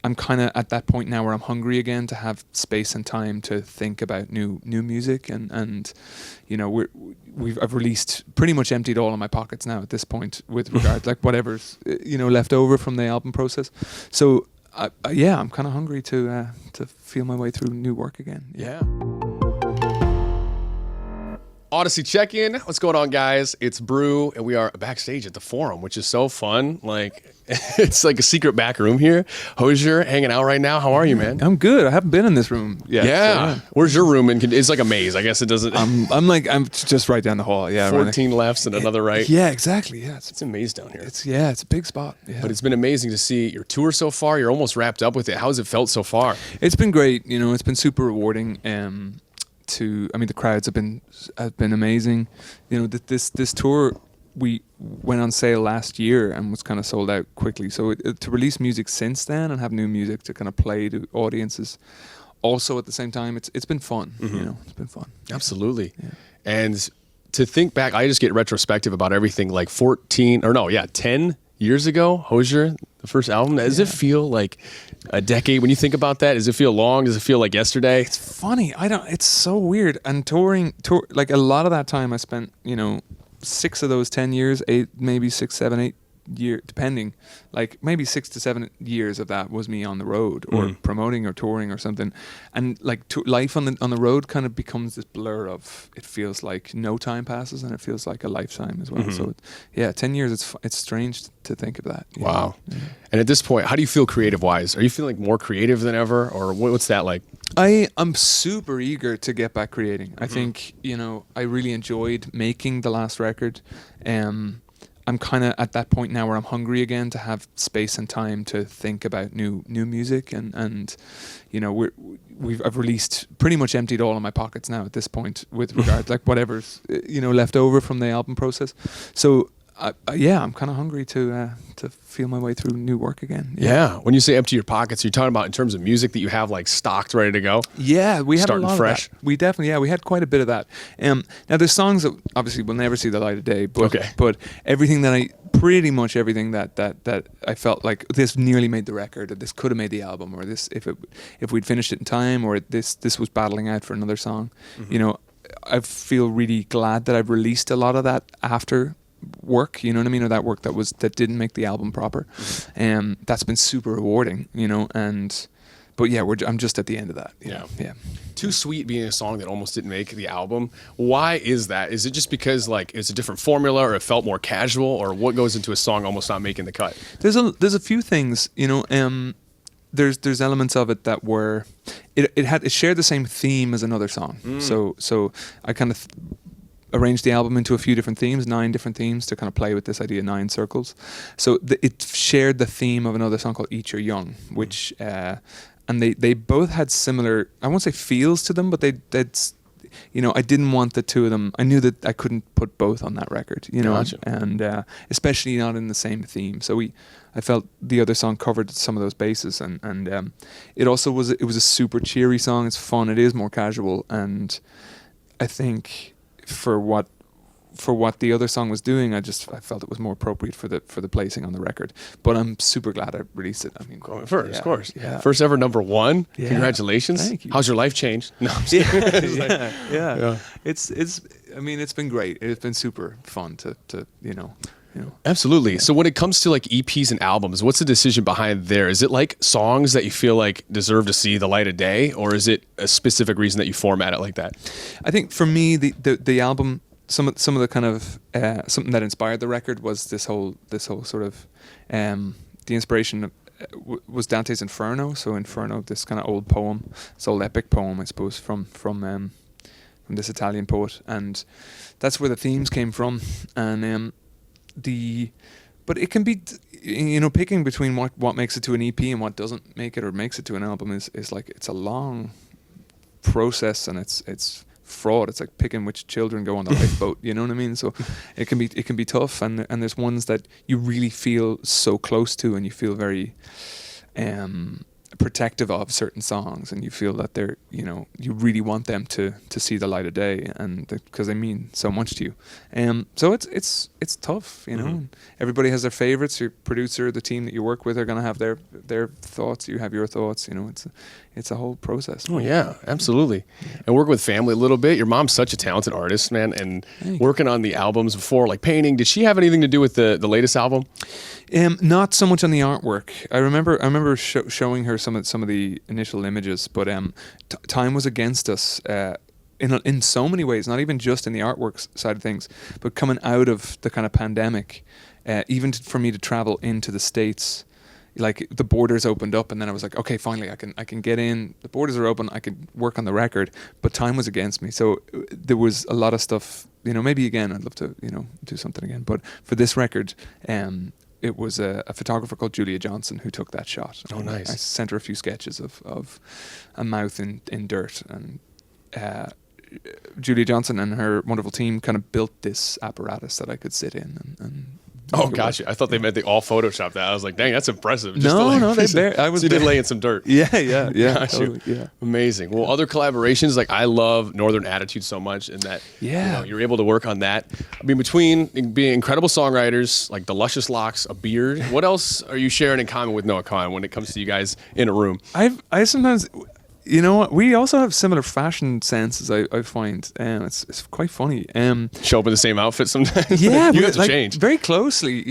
I'm kind of at that point now where I'm hungry again to have space and time to think about new music, and you know, I've released, pretty much emptied all of my pockets now at this point with regard like whatever's left over from the album process. So yeah, I'm kind of hungry to feel my way through new work again. Yeah. Audacy check-in. What's going on, guys? It's Brew, and we are backstage at the Forum, which is so fun. Like, it's like a secret back room here. Hozier hanging out right now. How are you, man? I'm good. I haven't been in this room yet. Yeah. So, Where's your room? It's like a maze. I guess it doesn't. I'm just right down the hall. Yeah. 14 lefts and another right. Yeah, exactly. Yeah. It's a maze down here. It's a big spot. Yeah. But it's been amazing to see your tour so far. You're almost wrapped up with it. How's it felt so far? It's been great. It's been super rewarding. The crowds have been amazing. This tour, we went on sale last year and was kind of sold out quickly. So to release music since then and have new music to kind of play to audiences, also at the same time, it's been fun. Mm-hmm. It's been fun. Absolutely. Yeah. And to think back, I just get retrospective about everything. Like 10 years ago, Hozier, the first album. Does it feel like a decade when you think about that? Does it feel long? Does it feel like yesterday? It's funny. It's so weird. And touring, like a lot of that time I spent, 6 of those 10 years, 8, maybe 6, 7, 8 years, depending, like maybe 6 to 7 years of that was me on the road or promoting or touring or something. And like life on the road kind of becomes this blur of, it feels like no time passes and it feels like a lifetime as well. Mm-hmm. So 10 years, it's strange to think of that. Wow. Yeah. And at this point, how do you feel creative wise? Are you feeling more creative than ever, or what's that like? I'm super eager to get back creating. I think, I really enjoyed making the last record. I'm kind of at that point now where I'm hungry again to have space and time to think about new music, and I've released, pretty much emptied all of my pockets now at this point with regard like whatever's left over from the album process. So I'm kind of hungry to feel my way through new work again. Yeah. When you say empty your pockets, you're talking about in terms of music that you have like stocked, ready to go? Yeah, we had starting a lot fresh. Of that. We definitely, we had quite a bit of that. Now there's songs that obviously will never see the light of day, but pretty much everything that I felt like this nearly made the record, or this could have made the album, or this if we'd finished it in time, or this was battling out for another song. I feel really glad that I've released a lot of that after work, or that work that didn't make the album proper. That's been super rewarding, I'm just at the end of that. Yeah. Too Sweet being a song that almost didn't make the album. Why is that? Is it just because like it's a different formula, or it felt more casual, or what goes into a song almost not making the cut? There's a few things, there's elements of it that were it shared the same theme as another song. So I kind of arranged the album into a few different themes, 9 different themes, to kind of play with this idea of 9 circles. So it shared the theme of another song called Eat Your Young, which and they both had similar, I won't say feels to them, but they'd I didn't want the two of them. I knew that I couldn't put both on that record, Gotcha. And especially not in the same theme. So I felt the other song covered some of those bases, and it also was a super cheery song. It's fun. It is more casual, and I think for what the other song was doing, I felt it was more appropriate for the placing on the record. But I'm super glad I released it. I mean, first, of course. Yeah. First ever #1. Yeah. Congratulations. Thank you. How's your life changed? No, I'm just kidding. Yeah. It's been great. It's been super fun to. Absolutely. Yeah. So when it comes to like EPs and albums, what's the decision behind there? Is it like songs that you feel like deserve to see the light of day, or is it a specific reason that you format it like that? I think for me, the album, some of the kind of something that inspired the record was this whole sort of the inspiration was Dante's Inferno. So Inferno, this kind of old poem, this old epic poem, I suppose, from this Italian poet, and that's where the themes came from. And but it can be, picking between what makes it to an EP and what doesn't make it or makes it to an album is like, it's a long process, and it's fraud. It's like picking which children go on the lifeboat. You know what I mean? So it can be tough, and there's ones that you really feel so close to, and you feel very protective of certain songs, and you feel that they're, you really want them to see the light of day, and because they mean so much to you. So it's tough, and everybody has their favorites. Your producer, the team that you work with, are going to have their thoughts. You have your thoughts. It's a whole process. Oh yeah, absolutely. And working with family a little bit. Your mom's such a talented artist, man, and working on the albums before, like painting. Did she have anything to do with the latest album? Not so much on the artwork. I remember showing her some of the initial images, but time was against us in so many ways. Not even just in the artwork side of things, but coming out of the kind of pandemic, even for me to travel into the States. Like the borders opened up, and then I was like, okay, finally I can get in. The borders are open. I can work on the record, but time was against me. So there was a lot of stuff. Maybe again, I'd love to do something again. But for this record, it was a photographer called Julia Johnson who took that shot. Oh, nice. I sent her a few sketches of a mouth in dirt, and Julia Johnson and her wonderful team kind of built this apparatus that I could sit in and Oh, gotcha. I thought they meant they all photoshopped that. I was like, dang, that's impressive. No, I was so you did lay in some dirt. Yeah. Gotcha. Totally, yeah. Amazing. Well, other collaborations, like I love Northern Attitude so much, and that you're able to work on that. I mean, between being incredible songwriters, like the luscious locks, a beard, what else are you sharing in common with Noah Kahan when it comes to you guys in a room? I sometimes... You know what? We also have similar fashion senses. I find it's quite funny. Show up in the same outfit sometimes. Yeah, you have to change very closely.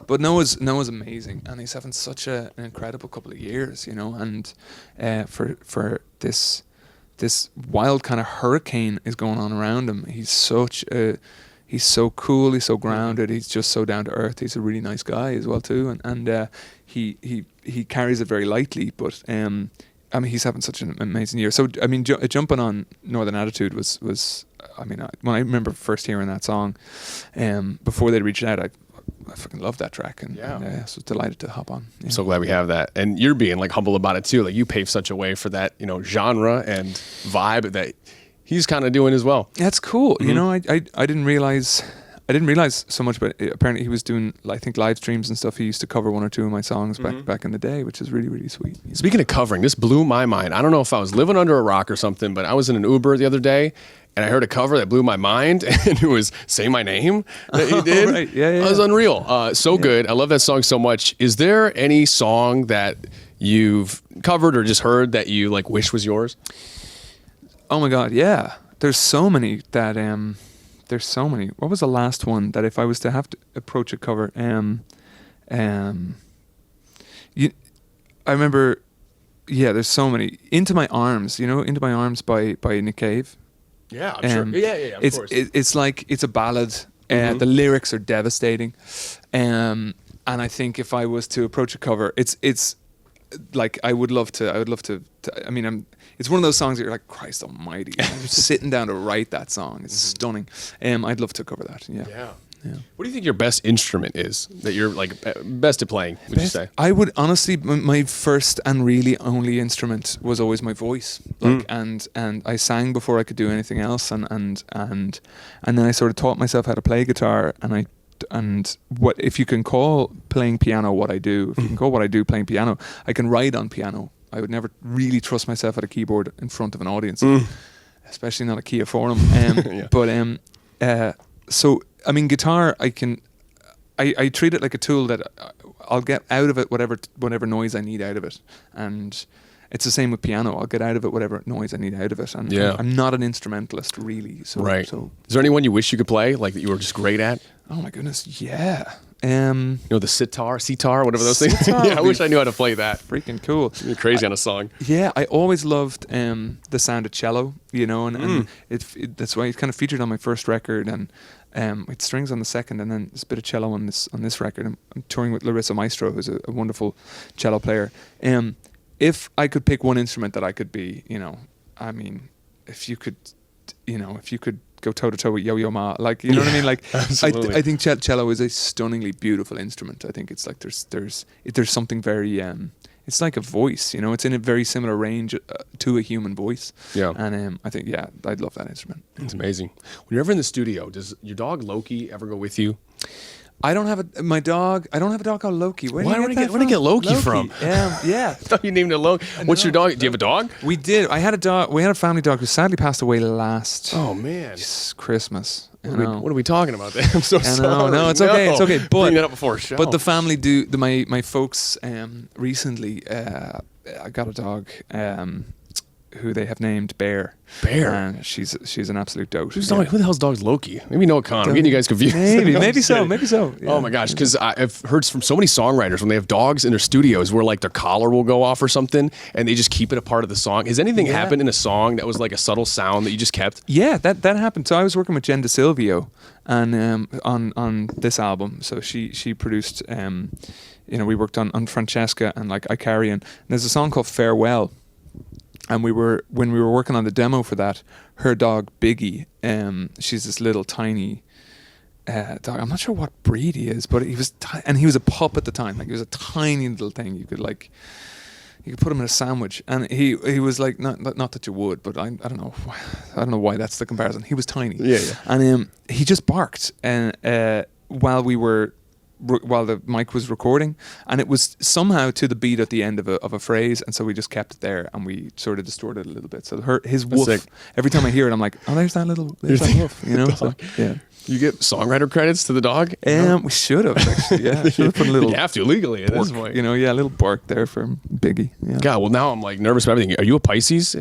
But Noah's amazing, and he's having such an incredible couple of years. And for this wild kind of hurricane is going on around him. He's so cool. He's so grounded. He's just so down to earth. He's a really nice guy as well too, and he carries it very lightly, but. He's having such an amazing year. So, jumping on Northern Attitude was when I remember first hearing that song, before they reached out, I fucking loved that track, and I was delighted to hop on. Yeah. I'm so glad we have that, and you're being like humble about it too. Like you paved such a way for that, genre and vibe that he's kind of doing as well. That's cool. Mm-hmm. I didn't realize so much, but apparently he was doing, I think, live streams and stuff. He used to cover one or two of my songs back in the day, which is really, really sweet. Speaking of covering, this blew my mind. I don't know if I was living under a rock or something, but I was in an Uber the other day, and I heard a cover that blew my mind, and it was Say My Name that he did. Right. Yeah. It was unreal. Good. I love that song so much. Is there any song that you've covered or just heard that you wish was yours? Oh my God, yeah. There's so many that... There's so many. What was the last one that if I was to have to approach a cover, I remember, there's so many. Into My Arms, Into My Arms by Nick Cave. Yeah, I'm sure. Yeah, of course. It's like, it's a ballad. The lyrics are devastating. And I think if I was to approach a cover, it's like, I would love to it's one of those songs that you're like, Christ almighty. I'm just sitting down to write that song. It's stunning. I'd love to cover that. Yeah. What do you think your best instrument is that you're best at playing, would you say? I would honestly, my first and really only instrument was always my voice. And I sang before I could do anything else. And then I sort of taught myself how to play guitar, and what if you can call playing piano what I do, if you can call what I do playing piano, I can write on piano. I would never really trust myself at a keyboard in front of an audience, especially not a Kia Forum. Guitar, I treat it like a tool that I'll get out of it whatever noise I need out of it, and it's the same with piano. I'll get out of it whatever noise I need out of it, and I'm not an instrumentalist really. So, right. So, is there anyone you wish you could play, that you were just great at? Oh my goodness, yeah. The sitar, whatever those things. I wish I knew how to play that. Freaking cool. You're crazy on a song. Yeah, I always loved the sound of cello, and that's why it's kind of featured on my first record, and with strings on the second, and then there's a bit of cello on this record. I'm touring with Larissa Maestro, who's a wonderful cello player. If I could pick one instrument that I could be, if you could go toe to toe with Yo-Yo Ma, you know what I mean? I think cello is a stunningly beautiful instrument. I think it's like there's something very it's like a voice, it's in a very similar range to a human voice. Yeah. And I think I'd love that instrument. It's amazing. When you're ever in the studio, does your dog Loki ever go with you? I don't have my dog. I don't have a dog called Loki. Where did I get Loki from? Yeah. I thought you named it Loki. What's your dog? Do you have a dog? We did. I had a dog. We had a family dog who sadly passed away last. Oh man, Christmas. What are we talking about there? I'm so sorry. No, it's okay. It's okay. But bring that up before a show. But the family do. My folks recently. I got a dog. Who they have named Bear. Bear. She's an absolute dote. Who the hell's dog's Loki? Maybe Noah Khan. I'm getting you guys confused. Maybe so. Yeah. Oh my gosh, because I've heard from so many songwriters when they have dogs in their studios where like their collar will go off or something, and they just keep it a part of the song. Has anything happened in a song that was like a subtle sound that you just kept? Yeah, that happened. So I was working with Jen DeSilvio, and on this album. So she produced. We worked on Francesca and like Icarian. And there's a song called Farewell. And when we were working on the demo for that, her dog Biggie, she's this little tiny dog. I'm not sure what breed he is, but he was he was a pup at the time. Like he was a tiny little thing. You could put him in a sandwich, and he was like not that you would, but I don't know why that's the comparison. He was tiny. Yeah. And he just barked and while the mic was recording, and it was somehow to the beat at the end of a phrase, and so we just kept it there and we sort of distorted it a little bit. So his woof, every time I hear it, I'm like, oh, there's that woof, you know. So, yeah. You get songwriter credits to the dog? We should have actually. Yeah, should have put a little. You have to legally at bark, this point. A little bark there from Biggie. Yeah. God, well now I'm like nervous about everything. Are you a Pisces?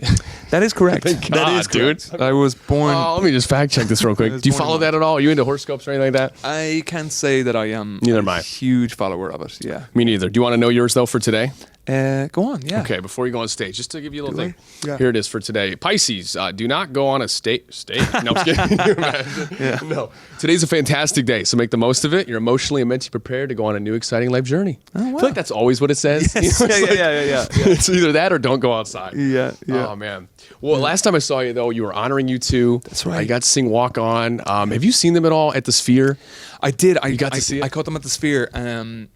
That is correct. Thank God, that is correct. dude. I was born. Oh, let me just fact check this real quick. Do you follow that at all? Are you into horoscopes or anything like that? I can't say that I am. Neither am I. A huge follower of it. Yeah. Me neither. Do you want to know yours though for today? Go on, yeah. Okay, before you go on stage, just to give you a little thing. Yeah. Here it is for today. Pisces, do not go on a state. No, I'm just kidding. Can you imagine? Yeah. No. Today's a fantastic day, so make the most of it. You're emotionally and mentally prepared to go on a new exciting life journey. Oh, wow. I feel like that's always what it says. Yes. Yeah. It's either that or don't go outside. Yeah. Oh, man. Well, last time I saw you, though, you were honoring U2. That's right. You got to sing Walk On. Have you seen them at all at the Sphere? I did. I got to see it? I caught them at the Sphere.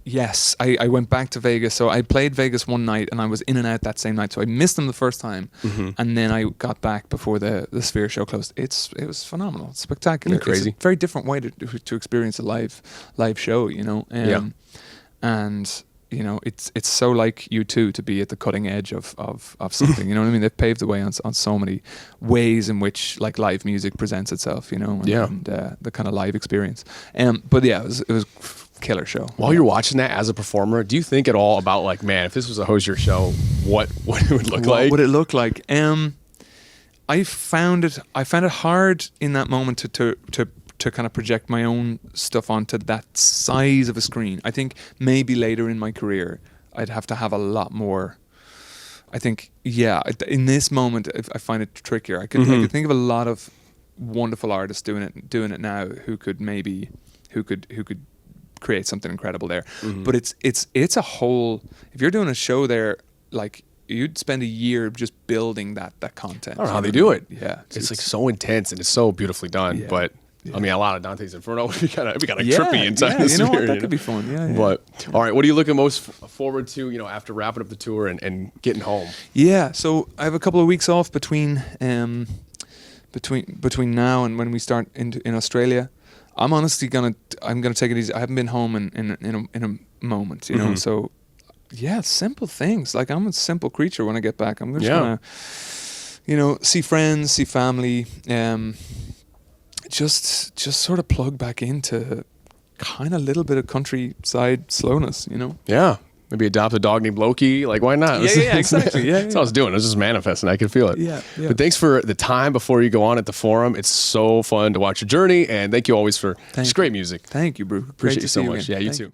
Yes, I went back to Vegas. So I played Vegas one night and I was in and out that same night. So I missed them the first time. Mm-hmm. And then I got back before the Sphere show closed. It was phenomenal. It's spectacular. Crazy. It's a very different way to experience a live show, you know. And you know, it's so like U2 to be at the cutting edge of something. You know what I mean? They've paved the way on so many ways in which like live music presents itself. You know, and the kind of live experience. But yeah, it was killer show. While you're watching that as a performer, do you think at all about like, man, if this was a Hozier show, what it would look like? What would it look like? I found it hard in that moment to kind of project my own stuff onto that size of a screen. I think maybe later in my career, I'd have to have a lot more. I think, in this moment, I find it trickier. I could think of a lot of wonderful artists doing it now who could create something incredible there. Mm-hmm. But it's a whole. If you're doing a show there, like you'd spend a year just building that content. I don't know how they do it. Yeah, it's like so intense and it's so beautifully done. Yeah. But I mean, a lot of Dante's Inferno would be kind of trippy inside the Sphere. You know what? That could be fun. Yeah. But all right, what are you looking most forward to? You know, after wrapping up the tour and getting home. Yeah, so I have a couple of weeks off between now and when we start in Australia. I'm honestly gonna take it easy. I haven't been home in a moment, you know. So yeah, simple things. Like I'm a simple creature when I get back. I'm just gonna, you know, see friends, see family, just sort of plug back into kind of a little bit of countryside slowness, you know. Yeah. Maybe adopt a dog named Loki. Like, why not? Yeah, exactly. Yeah, that's what I was doing. I was just manifesting. I could feel it. Yeah. But thanks for the time before you go on at the Forum. It's so fun to watch your journey. And thank you always for just great music. Thank you, Brew. Appreciate you so much. Yeah, you too.